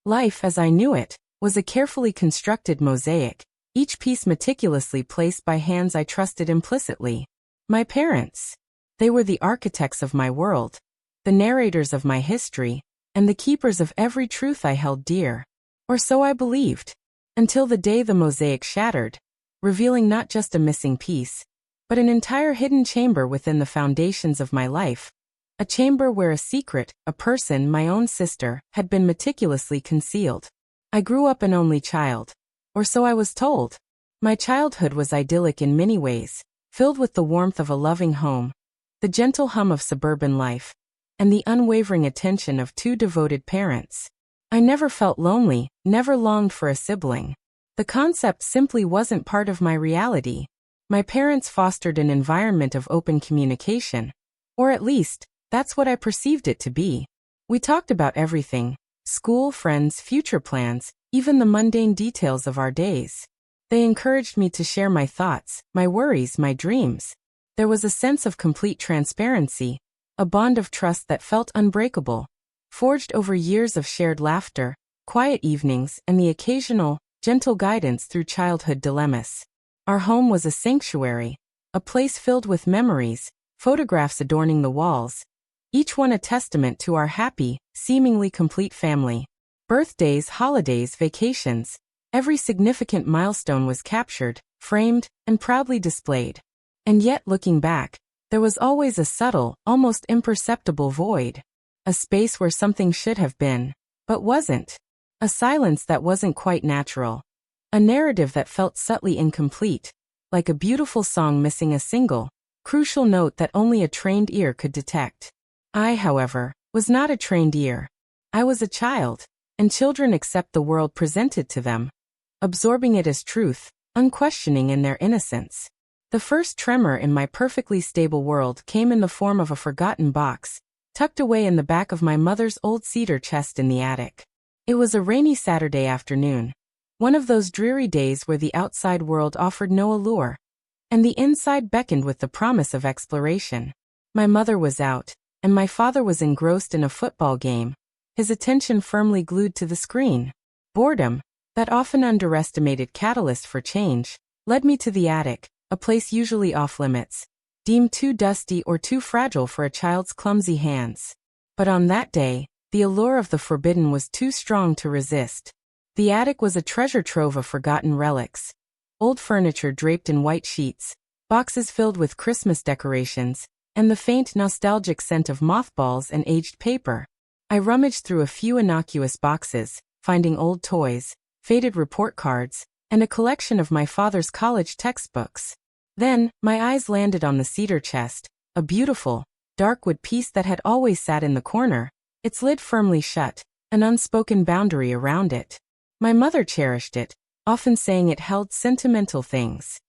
Life, as I knew it, was a carefully constructed mosaic, each piece meticulously placed by hands I trusted implicitly. My parents. They were the architects of my world, the narrators of my history, and the keepers of every truth I held dear. Or so I believed. Until the day the mosaic shattered, revealing not just a missing piece, but an entire hidden chamber within the foundations of my life. A chamber where a secret, a person, my own sister, had been meticulously concealed. I grew up an only child. Or so I was told. My childhood was idyllic in many ways, filled with the warmth of a loving home, the gentle hum of suburban life, and the unwavering attention of two devoted parents. I never felt lonely, never longed for a sibling. The concept simply wasn't part of my reality. My parents fostered an environment of open communication. Or at least, that's what I perceived it to be. We talked about everything: school, friends, future plans, even the mundane details of our days. They encouraged me to share my thoughts, my worries, my dreams. There was a sense of complete transparency, a bond of trust that felt unbreakable, forged over years of shared laughter, quiet evenings, and the occasional, gentle guidance through childhood dilemmas. Our home was a sanctuary, a place filled with memories, photographs adorning the walls, each one a testament to our happy, seemingly complete family. Birthdays, holidays, vacations, every significant milestone was captured, framed, and proudly displayed. And yet, looking back, there was always a subtle, almost imperceptible void. A space where something should have been, but wasn't. A silence that wasn't quite natural. A narrative that felt subtly incomplete, like a beautiful song missing a single, crucial note that only a trained ear could detect. I, however, was not a trained ear. I was a child, and children accept the world presented to them, absorbing it as truth, unquestioning in their innocence. The first tremor in my perfectly stable world came in the form of a forgotten box, tucked away in the back of my mother's old cedar chest in the attic. It was a rainy Saturday afternoon, one of those dreary days where the outside world offered no allure, and the inside beckoned with the promise of exploration. My mother was out, and my father was engrossed in a football game, his attention firmly glued to the screen. Boredom, that often underestimated catalyst for change, led me to the attic, a place usually off-limits, deemed too dusty or too fragile for a child's clumsy hands. But on that day, the allure of the forbidden was too strong to resist. The attic was a treasure trove of forgotten relics. Old furniture draped in white sheets, boxes filled with Christmas decorations, and the faint nostalgic scent of mothballs and aged paper. I rummaged through a few innocuous boxes, finding old toys, faded report cards, and a collection of my father's college textbooks. Then, my eyes landed on the cedar chest, a beautiful, dark wood piece that had always sat in the corner, its lid firmly shut, an unspoken boundary around it. My mother cherished it, often saying it held sentimental things.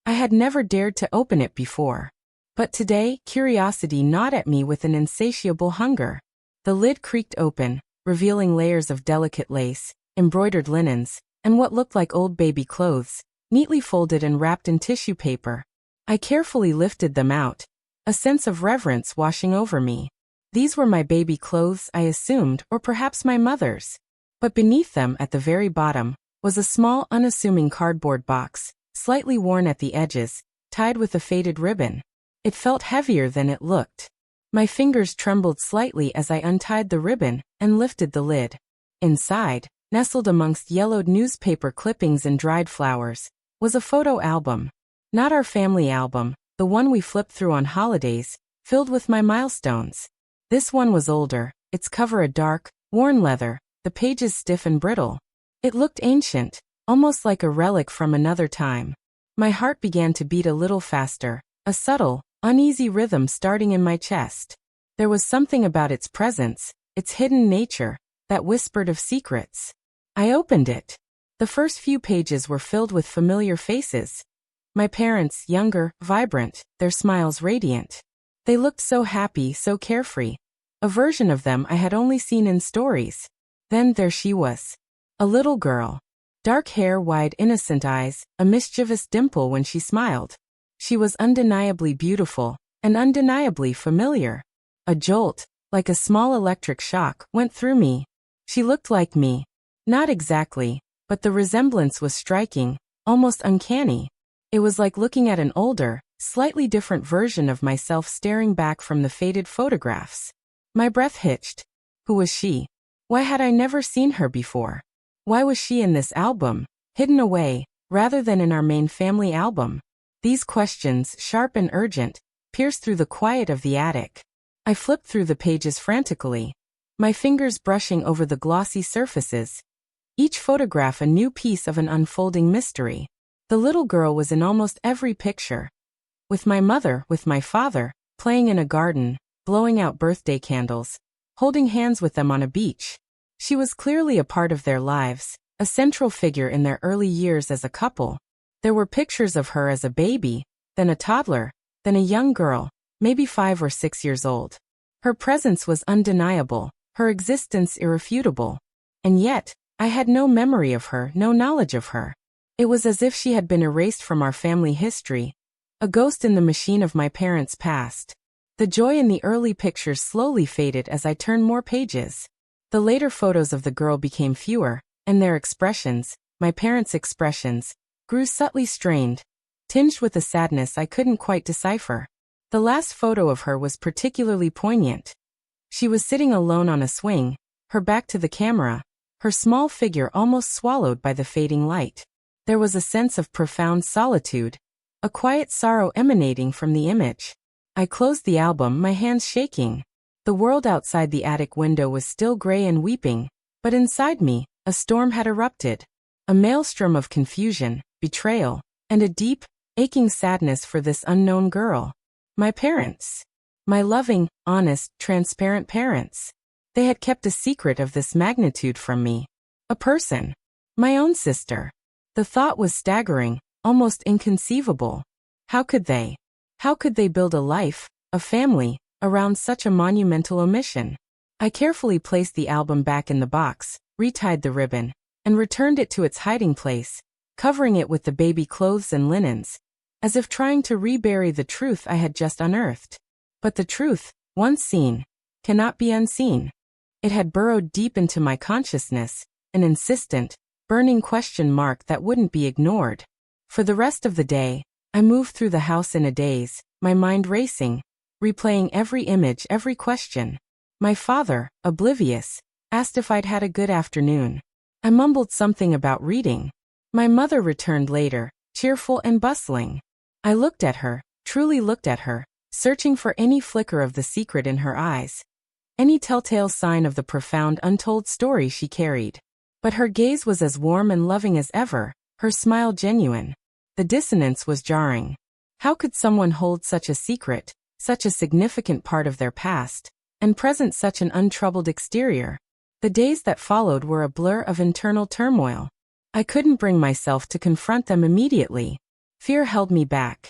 I had never dared to open it before. But today, curiosity gnawed at me with an insatiable hunger. The lid creaked open, revealing layers of delicate lace, embroidered linens, and what looked like old baby clothes, neatly folded and wrapped in tissue paper. I carefully lifted them out, a sense of reverence washing over me. These were my baby clothes, I assumed, or perhaps my mother's. But beneath them, at the very bottom, was a small, unassuming cardboard box, slightly worn at the edges, tied with a faded ribbon. It felt heavier than it looked. My fingers trembled slightly as I untied the ribbon and lifted the lid. Inside, nestled amongst yellowed newspaper clippings and dried flowers, was a photo album. Not our family album, the one we flipped through on holidays, filled with my milestones. This one was older, its cover a dark, worn leather, the pages stiff and brittle. It looked ancient, almost like a relic from another time. My heart began to beat a little faster, a subtle, uneasy rhythm starting in my chest. There was something about its presence, its hidden nature, that whispered of secrets. I opened it. The first few pages were filled with familiar faces. My parents, younger, vibrant, their smiles radiant. They looked so happy, so carefree. A version of them I had only seen in stories. Then there she was. A little girl. Dark hair, wide, innocent eyes, a mischievous dimple when she smiled. She was undeniably beautiful, and undeniably familiar. A jolt, like a small electric shock, went through me. She looked like me, Not exactly, but the resemblance was striking, almost uncanny. It was like looking at an older, slightly different version of myself staring back from the faded photographs. My breath hitched. Who was she? Why had I never seen her before? Why was she in this album, hidden away, rather than in our main family album? These questions, sharp and urgent, pierced through the quiet of the attic. I flipped through the pages frantically, my fingers brushing over the glossy surfaces. Each photograph a new piece of an unfolding mystery. The little girl was in almost every picture. With my mother, with my father, playing in a garden, blowing out birthday candles, holding hands with them on a beach. She was clearly a part of their lives, a central figure in their early years as a couple. There were pictures of her as a baby, then a toddler, then a young girl, maybe 5 or 6 years old. Her presence was undeniable, her existence irrefutable. And yet, I had no memory of her, no knowledge of her. It was as if she had been erased from our family history, a ghost in the machine of my parents' past. The joy in the early pictures slowly faded as I turned more pages. The later photos of the girl became fewer, and their expressions, my parents' expressions, grew subtly strained, tinged with a sadness I couldn't quite decipher. The last photo of her was particularly poignant. She was sitting alone on a swing, her back to the camera, her small figure almost swallowed by the fading light. There was a sense of profound solitude, a quiet sorrow emanating from the image. I closed the album, my hands shaking. The world outside the attic window was still gray and weeping, but inside me, a storm had erupted. A maelstrom of confusion, betrayal, and a deep, aching sadness for this unknown girl. My parents. My loving, honest, transparent parents. They had kept a secret of this magnitude from me. A person. My own sister. The thought was staggering, almost inconceivable. How could they? How could they build a life, a family, around such a monumental omission? I carefully placed the album back in the box, retied the ribbon, and returned it to its hiding place, covering it with the baby clothes and linens, as if trying to rebury the truth I had just unearthed. But the truth, once seen, cannot be unseen. It had burrowed deep into my consciousness, an insistent, burning question mark that wouldn't be ignored. For the rest of the day, I moved through the house in a daze, my mind racing, replaying every image, every question. My father, oblivious, asked if I'd had a good afternoon. I mumbled something about reading. My mother returned later, cheerful and bustling. I looked at her, truly looked at her, searching for any flicker of the secret in her eyes, any telltale sign of the profound untold story she carried. But her gaze was as warm and loving as ever, her smile genuine. The dissonance was jarring. How could someone hold such a secret, such a significant part of their past, and present such an untroubled exterior? The days that followed were a blur of internal turmoil. I couldn't bring myself to confront them immediately. Fear held me back.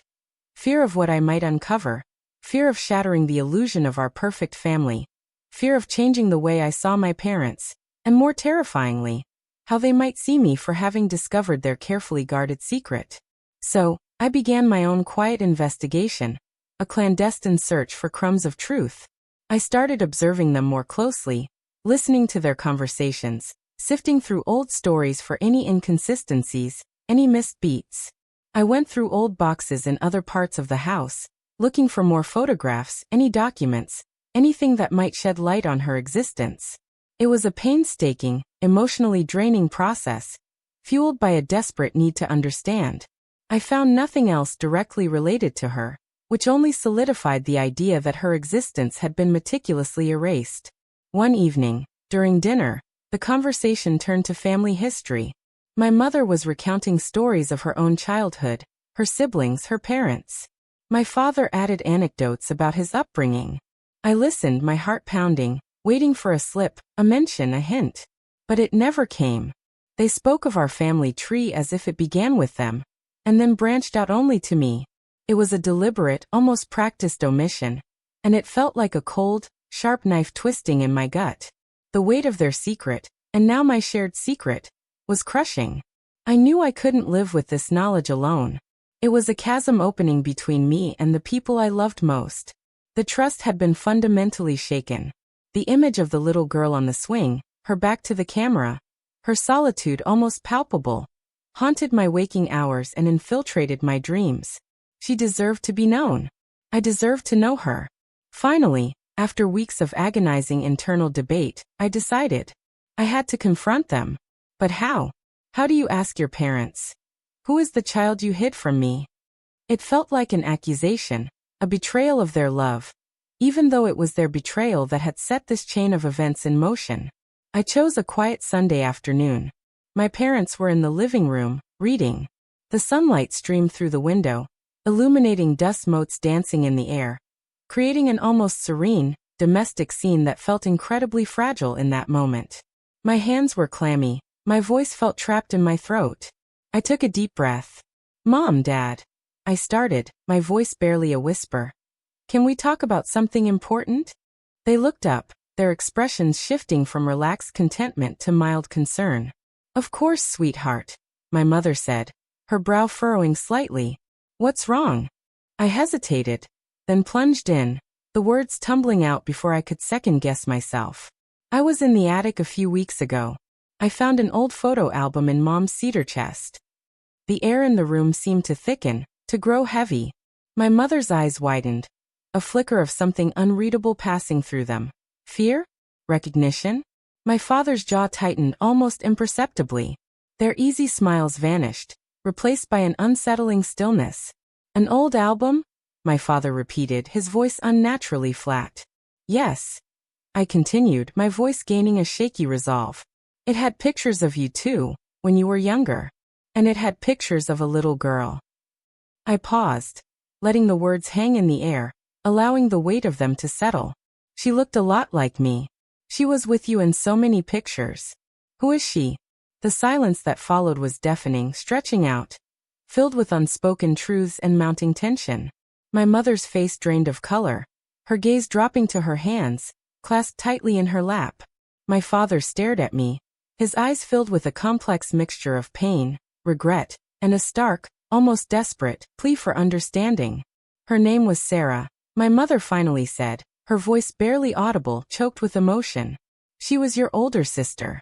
Fear of what I might uncover. Fear of shattering the illusion of our perfect family. Fear of changing the way I saw my parents, and more terrifyingly, how they might see me for having discovered their carefully guarded secret. So, I began my own quiet investigation, a clandestine search for crumbs of truth. I started observing them more closely, listening to their conversations, sifting through old stories for any inconsistencies, any missed beats. I went through old boxes in other parts of the house, looking for more photographs, any documents, anything that might shed light on her existence. It was a painstaking, emotionally draining process, fueled by a desperate need to understand. I found nothing else directly related to her, which only solidified the idea that her existence had been meticulously erased. One evening, during dinner, the conversation turned to family history. My mother was recounting stories of her own childhood, her siblings, her parents. My father added anecdotes about his upbringing. I listened, my heart pounding, waiting for a slip, a mention, a hint. But it never came. They spoke of our family tree as if it began with them, and then branched out only to me. It was a deliberate, almost practiced omission, and it felt like a cold, sharp knife twisting in my gut. The weight of their secret, and now my shared secret, was crushing. I knew I couldn't live with this knowledge alone. It was a chasm opening between me and the people I loved most. The trust had been fundamentally shaken. The image of the little girl on the swing, her back to the camera, Her solitude, almost palpable, haunted my waking hours and infiltrated my dreams. She deserved to be known. I deserved to know her. Finally, after weeks of agonizing internal debate, I decided. I had to confront them. But how? How do you ask your parents? Who is the child you hid from me? It felt like an accusation, a betrayal of their love, even though it was their betrayal that had set this chain of events in motion. I chose a quiet Sunday afternoon. My parents were in the living room, reading. The sunlight streamed through the window, illuminating dust motes dancing in the air, creating an almost serene, domestic scene that felt incredibly fragile in that moment. My hands were clammy, my voice felt trapped in my throat. I took a deep breath. "Mom, Dad," I started, my voice barely a whisper. "Can we talk about something important?" They looked up, their expressions shifting from relaxed contentment to mild concern. "Of course, sweetheart," my mother said, her brow furrowing slightly. "What's wrong?" I hesitated, then plunged in, the words tumbling out before I could second-guess myself. "I was in the attic a few weeks ago. I found an old photo album in Mom's cedar chest." The air in the room seemed to thicken, to grow heavy. My mother's eyes widened, a flicker of something unreadable passing through them. Fear? Recognition? My father's jaw tightened almost imperceptibly. Their easy smiles vanished, replaced by an unsettling stillness. "An old album?" my father repeated, his voice unnaturally flat. "Yes," I continued, my voice gaining a shaky resolve. "It had pictures of you too, when you were younger. And it had pictures of a little girl." I paused, letting the words hang in the air, allowing the weight of them to settle. "She looked a lot like me. She was with you in so many pictures. Who is she?" The silence that followed was deafening, stretching out, filled with unspoken truths and mounting tension. My mother's face drained of color, her gaze dropping to her hands, clasped tightly in her lap. My father stared at me, his eyes filled with a complex mixture of pain, regret, and a stark, almost desperate, plea for understanding. "Her name was Sarah," my mother finally said, her voice barely audible, choked with emotion. "She was your older sister."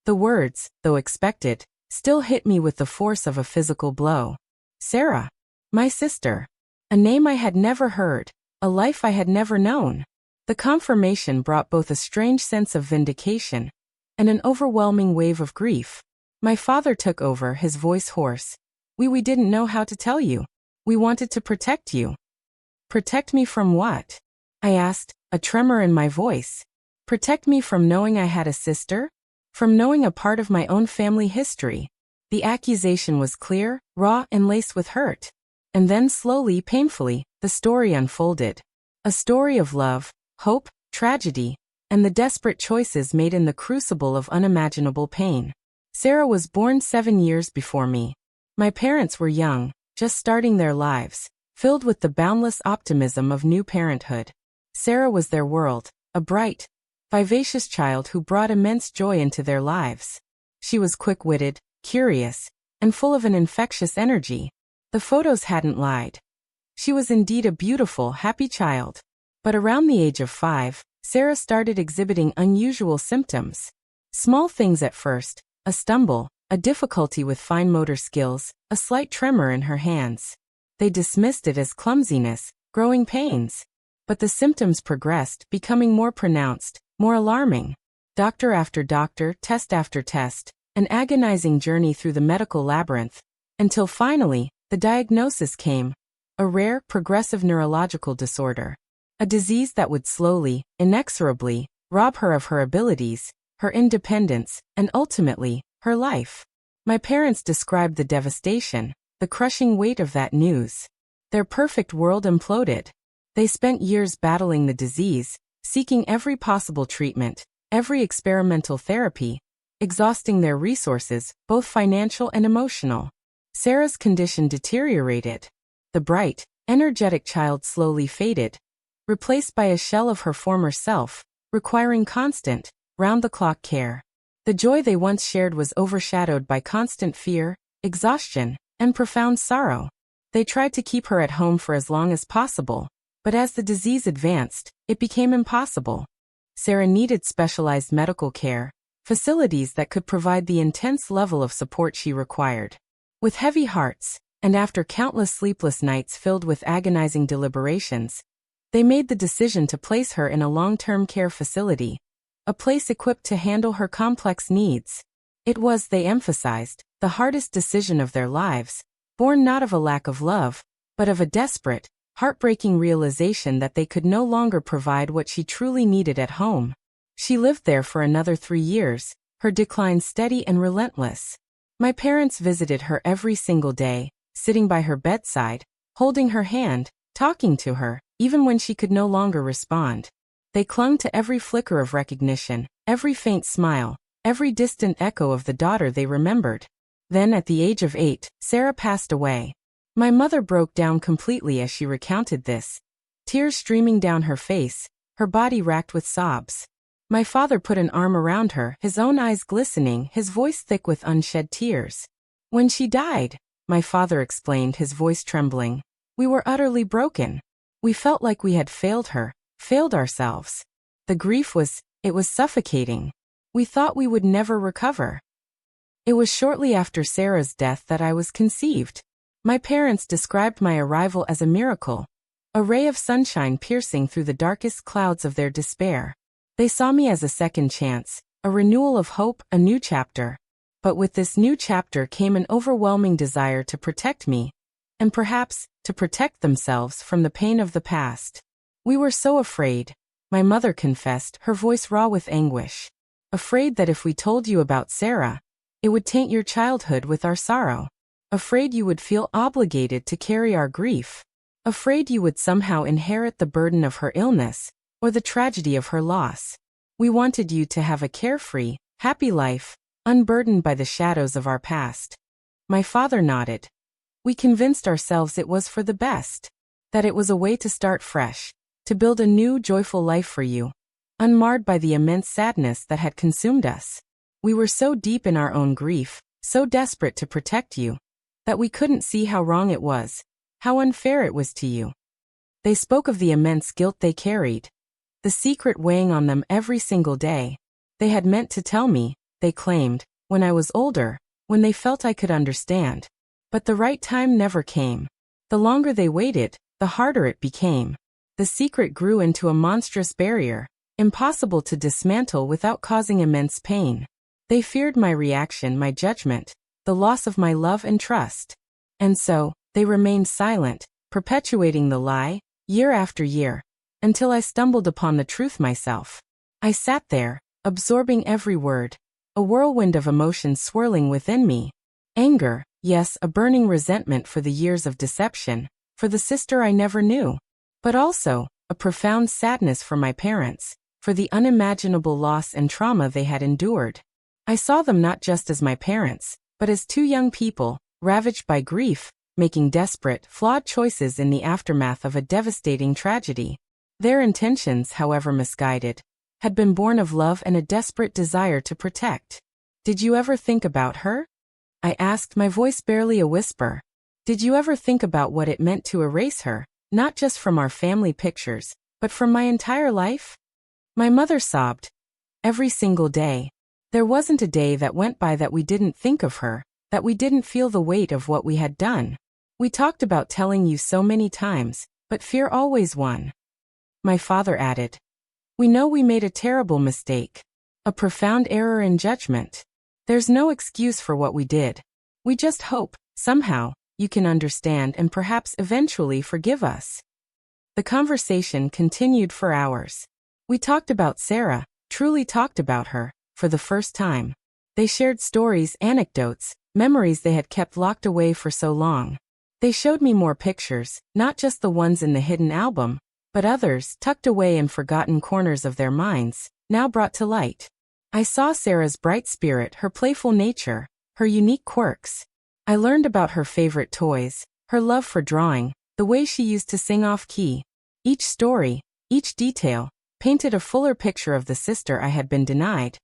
The words, though expected, still hit me with the force of a physical blow. Sarah. My sister. A name I had never heard, a life I had never known. The confirmation brought both a strange sense of vindication and an overwhelming wave of grief. My father took over, his voice hoarse. We didn't know how to tell you. We wanted to protect you." "Protect me from what?" I asked, a tremor in my voice. "Protect me from knowing I had a sister? From knowing a part of my own family history?" The accusation was clear, raw, and laced with hurt. And then slowly, painfully, the story unfolded. A story of love, hope, tragedy, and the desperate choices made in the crucible of unimaginable pain. Sarah was born 7 years before me. My parents were young, just starting their lives, filled with the boundless optimism of new parenthood. Sarah was their world, a bright, vivacious child who brought immense joy into their lives. She was quick-witted, curious, and full of an infectious energy. The photos hadn't lied. She was indeed a beautiful, happy child. But around the age of 5, Sarah started exhibiting unusual symptoms. Small things at first, a stumble, a difficulty with fine motor skills, a slight tremor in her hands. They dismissed it as clumsiness, growing pains. But the symptoms progressed, becoming more pronounced, more alarming. Doctor after doctor, test after test, an agonizing journey through the medical labyrinth, until finally, the diagnosis came: a rare, progressive neurological disorder. A disease that would slowly, inexorably, rob her of her abilities, her independence, and ultimately, her life. My parents described the devastation, the crushing weight of that news. Their perfect world imploded. They spent years battling the disease, seeking every possible treatment, every experimental therapy, exhausting their resources, both financial and emotional. Sarah's condition deteriorated. The bright, energetic child slowly faded, replaced by a shell of her former self, requiring constant, round-the-clock care. The joy they once shared was overshadowed by constant fear, exhaustion, and profound sorrow. They tried to keep her at home for as long as possible, but as the disease advanced, it became impossible. Sarah needed specialized medical care, facilities that could provide the intense level of support she required. With heavy hearts, and after countless sleepless nights filled with agonizing deliberations, they made the decision to place her in a long-term care facility, a place equipped to handle her complex needs. It was, they emphasized, the hardest decision of their lives, born not of a lack of love, but of a desperate, heartbreaking realization that they could no longer provide what she truly needed at home. She lived there for another 3 years, her decline steady and relentless. My parents visited her every single day, sitting by her bedside, holding her hand, talking to her, even when she could no longer respond. They clung to every flicker of recognition, every faint smile, every distant echo of the daughter they remembered. Then, at the age of 8, Sarah passed away. My mother broke down completely as she recounted this, tears streaming down her face, her body racked with sobs. My father put an arm around her, his own eyes glistening, his voice thick with unshed tears. When she died, my father explained, his voice trembling, we were utterly broken. We felt like we had failed her, failed ourselves. The grief was suffocating. We thought we would never recover. It was shortly after Sarah's death that I was conceived. My parents described my arrival as a miracle, a ray of sunshine piercing through the darkest clouds of their despair. They saw me as a second chance, a renewal of hope, a new chapter. But with this new chapter came an overwhelming desire to protect me, and perhaps, to protect themselves from the pain of the past. We were so afraid, my mother confessed, her voice raw with anguish. Afraid that if we told you about Sarah, it would taint your childhood with our sorrow. Afraid you would feel obligated to carry our grief. Afraid you would somehow inherit the burden of her illness, or the tragedy of her loss. We wanted you to have a carefree, happy life, unburdened by the shadows of our past. My father nodded. We convinced ourselves it was for the best, that it was a way to start fresh, to build a new, joyful life for you, unmarred by the immense sadness that had consumed us. We were so deep in our own grief, so desperate to protect you, that we couldn't see how wrong it was, how unfair it was to you. They spoke of the immense guilt they carried, the secret weighing on them every single day. They had meant to tell me, they claimed, when I was older, when they felt I could understand. But the right time never came. The longer they waited, the harder it became. The secret grew into a monstrous barrier, impossible to dismantle without causing immense pain. They feared my reaction, my judgment, the loss of my love and trust. And so, they remained silent, perpetuating the lie, year after year, until I stumbled upon the truth myself. I sat there, absorbing every word, a whirlwind of emotions swirling within me. Anger, yes, a burning resentment for the years of deception, for the sister I never knew. But also, a profound sadness for my parents, for the unimaginable loss and trauma they had endured. I saw them not just as my parents, but as two young people, ravaged by grief, making desperate, flawed choices in the aftermath of a devastating tragedy. Their intentions, however misguided, had been born of love and a desperate desire to protect. Did you ever think about her? I asked, my voice barely a whisper. Did you ever think about what it meant to erase her, not just from our family pictures, but from my entire life? My mother sobbed. Every single day. There wasn't a day that went by that we didn't think of her, that we didn't feel the weight of what we had done. We talked about telling you so many times, but fear always won. My father added. We know we made a terrible mistake, a profound error in judgment. There's no excuse for what we did. We just hope, somehow, you can understand and perhaps eventually forgive us. The conversation continued for hours. We talked about Sarah, truly talked about her, for the first time. They shared stories, anecdotes, memories they had kept locked away for so long. They showed me more pictures, not just the ones in the hidden album, but others, tucked away in forgotten corners of their minds, now brought to light. I saw Sarah's bright spirit, her playful nature, her unique quirks. I learned about her favorite toys, her love for drawing, the way she used to sing off-key. Each story, each detail, painted a fuller picture of the sister I had been denied.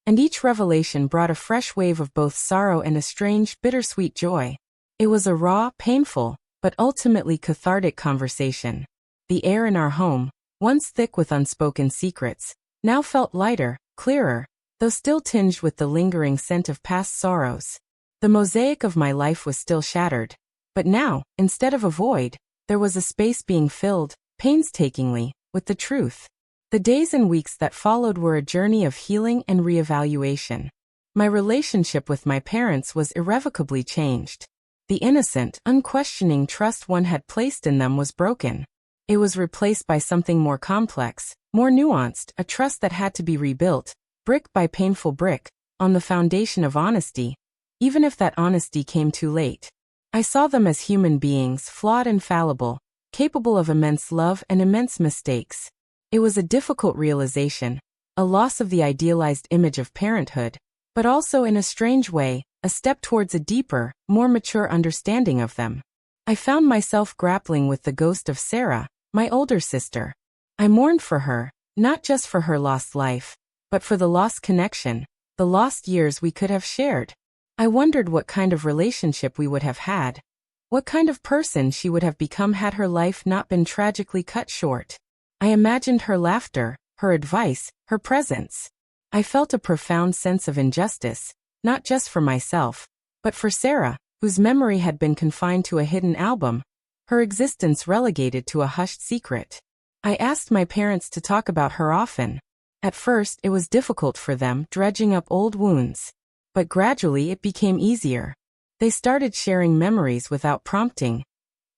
And each revelation brought a fresh wave of both sorrow and a strange, bittersweet joy. It was a raw, painful, but ultimately cathartic conversation. The air in our home, once thick with unspoken secrets, now felt lighter, clearer, though still tinged with the lingering scent of past sorrows. The mosaic of my life was still shattered, but now, instead of a void, there was a space being filled, painstakingly, with the truth. The days and weeks that followed were a journey of healing and reevaluation. My relationship with my parents was irrevocably changed. The innocent, unquestioning trust one had placed in them was broken. It was replaced by something more complex, more nuanced, a trust that had to be rebuilt, brick by painful brick, on the foundation of honesty, even if that honesty came too late. I saw them as human beings, flawed and fallible, capable of immense love and immense mistakes. It was a difficult realization, a loss of the idealized image of parenthood, but also in a strange way, a step towards a deeper, more mature understanding of them. I found myself grappling with the ghost of Sarah, my older sister. I mourned for her, not just for her lost life, but for the lost connection, the lost years we could have shared. I wondered what kind of relationship we would have had, what kind of person she would have become had her life not been tragically cut short. I imagined her laughter, her advice, her presence. I felt a profound sense of injustice, not just for myself, but for Sarah, whose memory had been confined to a hidden album, her existence relegated to a hushed secret. I asked my parents to talk about her often. At first, it was difficult for them, dredging up old wounds. But gradually it became easier. They started sharing memories without prompting,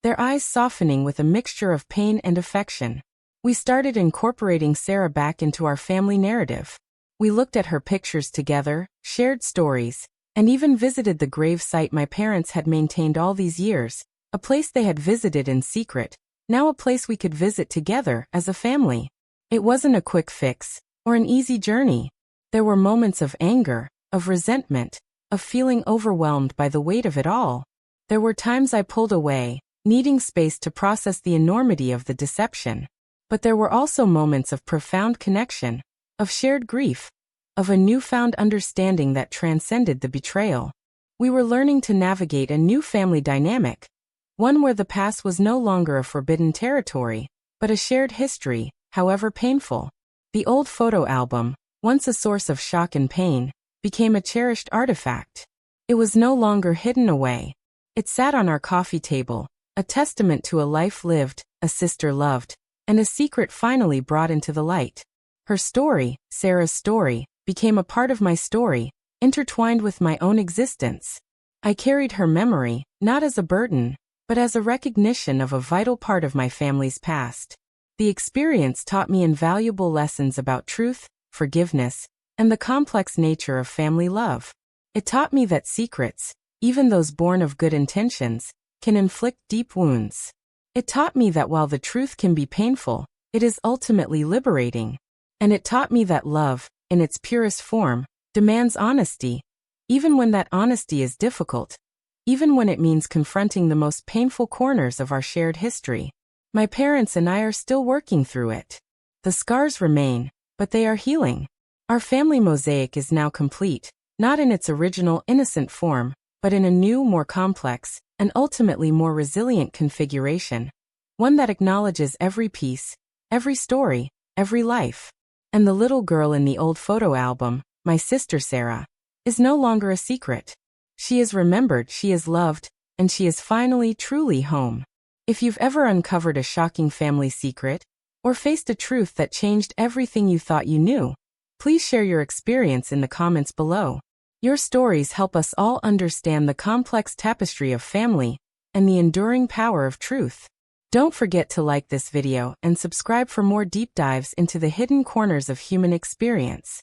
their eyes softening with a mixture of pain and affection. We started incorporating Sarah back into our family narrative. We looked at her pictures together, shared stories, and even visited the grave site my parents had maintained all these years, a place they had visited in secret, now a place we could visit together as a family. It wasn't a quick fix, or an easy journey. There were moments of anger, of resentment, of feeling overwhelmed by the weight of it all. There were times I pulled away, needing space to process the enormity of the deception. But there were also moments of profound connection, of shared grief, of a newfound understanding that transcended the betrayal. We were learning to navigate a new family dynamic, one where the past was no longer a forbidden territory, but a shared history, however painful. The old photo album, once a source of shock and pain, became a cherished artifact. It was no longer hidden away. It sat on our coffee table, a testament to a life lived, a sister loved, and a secret finally brought into the light. Her story, Sarah's story, became a part of my story, intertwined with my own existence. I carried her memory, not as a burden, but as a recognition of a vital part of my family's past. The experience taught me invaluable lessons about truth, forgiveness, and the complex nature of family love. It taught me that secrets, even those born of good intentions, can inflict deep wounds. It taught me that while the truth can be painful, it is ultimately liberating. And it taught me that love, in its purest form, demands honesty, even when that honesty is difficult, even when it means confronting the most painful corners of our shared history. My parents and I are still working through it. The scars remain, but they are healing. Our family mosaic is now complete, not in its original innocent form, but in a new, more complex, and ultimately more resilient configuration. One that acknowledges every piece, every story, every life. And the little girl in the old photo album, my sister Sarah, is no longer a secret. She is remembered, she is loved, and she is finally truly home. If you've ever uncovered a shocking family secret, or faced a truth that changed everything you thought you knew, please share your experience in the comments below. Your stories help us all understand the complex tapestry of family and the enduring power of truth. Don't forget to like this video and subscribe for more deep dives into the hidden corners of human experience.